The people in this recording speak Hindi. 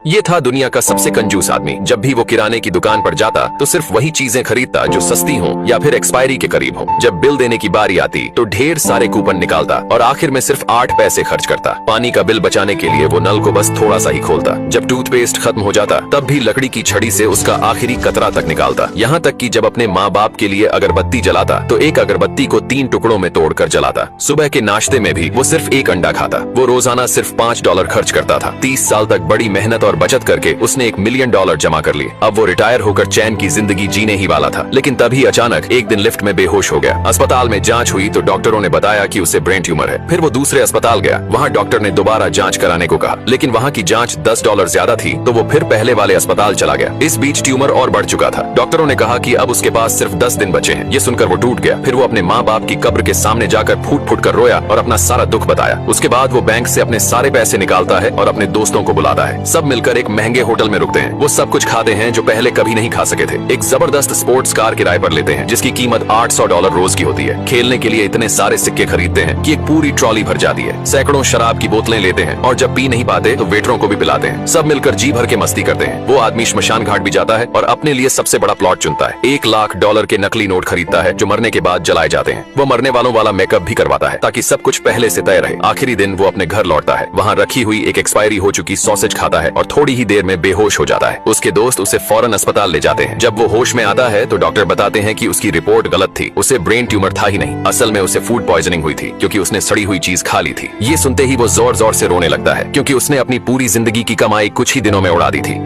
ये था दुनिया का सबसे कंजूस आदमी। जब भी वो किराने की दुकान पर जाता तो सिर्फ वही चीजें खरीदता जो सस्ती हो या फिर एक्सपायरी के करीब हो। जब बिल देने की बारी आती तो ढेर सारे कूपन निकालता और आखिर में सिर्फ 8 पैसे खर्च करता। पानी का बिल बचाने के लिए वो नल को बस थोड़ा सा ही खोलता। जब टूथपेस्ट खत्म हो जाता तब भी लकड़ी की छड़ी से उसका आखिरी कतरा तक निकालता। यहाँ तक कि जब अपने माँ बाप के लिए अगरबत्ती जलाता तो एक अगरबत्ती को 3 टुकड़ों में तोड़कर जलाता। सुबह के नाश्ते में भी वो सिर्फ एक अंडा खाता। वो रोजाना सिर्फ $5 खर्च करता था। 30 साल तक बड़ी मेहनत और बचत करके उसने $1 मिलियन जमा कर लिए। अब वो रिटायर होकर चैन की जिंदगी जीने ही वाला था। लेकिन तभी अचानक एक दिन लिफ्ट में बेहोश हो गया। अस्पताल में जांच हुई तो डॉक्टरों ने बताया कि उसे ब्रेन ट्यूमर है। फिर वो दूसरे अस्पताल गया। वहाँ डॉक्टर ने दोबारा जांच कराने को कहा, लेकिन वहाँ की जांच $10 ज्यादा थी तो वो फिर पहले वाले अस्पताल चला गया। इस बीच ट्यूमर और बढ़ चुका था। डॉक्टरों ने कहा कि अब उसके पास सिर्फ 10 दिन बचे हैं। ये सुनकर वो टूट गया। फिर वो अपने माँ बाप की कब्र के सामने जाकर फूट फूट कर रोया और अपना सारा दुख बताया। उसके बाद वो बैंक से अपने सारे पैसे निकालता है और अपने दोस्तों को बुलाता है। सब मिलकर एक महंगे होटल में रुकते हैं। वो सब कुछ खाते हैं जो पहले कभी नहीं खा सके थे। एक जबरदस्त स्पोर्ट्स कार किराए पर लेते हैं जिसकी कीमत $800 रोज की होती है। खेलने के लिए इतने सारे सिक्के खरीदते हैं कि एक पूरी ट्रॉली भर जाती है। सैकड़ों शराब की बोतलें लेते हैं और जब पी नहीं पाते तो वेटरों को भी पिलाते हैं। सब मिलकर जी भर के मस्ती करते हैं। वो आदमी श्मशान घाट भी जाता है और अपने लिए सबसे बड़ा प्लॉट चुनता है। $1 लाख के नकली नोट खरीदता है जो मरने के बाद जलाए जाते हैं। वो मरने वालों वाला मेकअप भी करवाता है ताकि सब कुछ पहले से तय रहे। आखिरी दिन वो अपने घर लौटता है। वहाँ रखी हुई एक एक्सपायरी हो चुकी सॉसेज खाता है और थोड़ी ही देर में बेहोश हो जाता है। उसके दोस्त उसे फौरन अस्पताल ले जाते हैं। जब वो होश में आता है तो डॉक्टर बताते हैं कि उसकी रिपोर्ट गलत थी। उसे ब्रेन ट्यूमर था ही नहीं, असल में उसे फूड पॉइजनिंग हुई थी क्योंकि उसने सड़ी हुई चीज खा ली थी। ये सुनते ही वो जोर जोर से रोने लगता है क्योंकि उसने अपनी पूरी जिंदगी की कमाई कुछ ही दिनों में उड़ा दी थी।